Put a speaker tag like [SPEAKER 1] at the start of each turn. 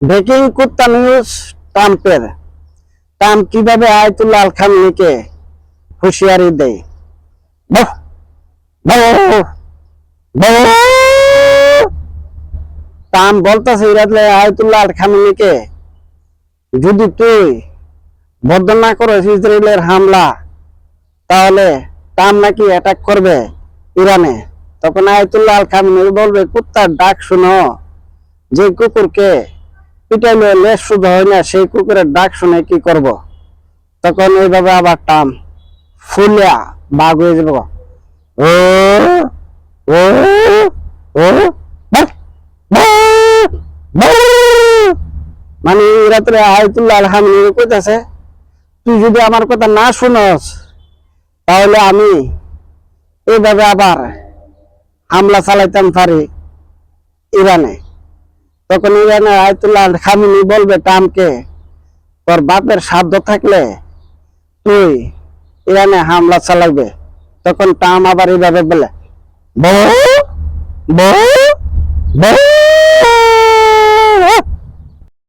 [SPEAKER 1] Breaking কুত্তা news. ট্রাম্পের Trump কিভাবে আয়াতুল্লাহ আল খামেনিকে হুঁশিয়ারি দেয়। বাহ, বাহ, বাহ। ট্রাম্প বলতেছে আয়াতুল্লাহ আল খামেনিকে, যদি তুই বদ্ধ না করিস ইসরায়েলের হামলা, তাহলে ট্রাম্প নাকি অ্যাটাক করবে ইরানে। তখন আয়াতুল্লাহ আল খামেনি বলবে, কুত্তার ডাক শুনো, যে কুকুরকে পিটাইলে লেজ শুধু হয় না, সেই কুকুরের ডাক শুনে কি করব। তখন এইভাবে আবার ট্রাম্প ফুলিয়া বাঘ হয়ে যাব। ও ও ও মানে রাত্রে আয়াতুল্লাহ আল খামেনি কইতাছে, তুই যদি আমার কথা না শুনস, তাহলে আমি এইভাবে আবার হামলা চালাইতাম পারি ইরানে। তখন ইরানে আয়াতুল্লাহ আল খামেনি বলবে ট্রাম্পকে, তোর বাপের সাধ্য থাকলে তুই ইরানে হামলা চালাইবে। তখন ট্রাম্প আবার এইভাবে বলে, বউ বউ বউ।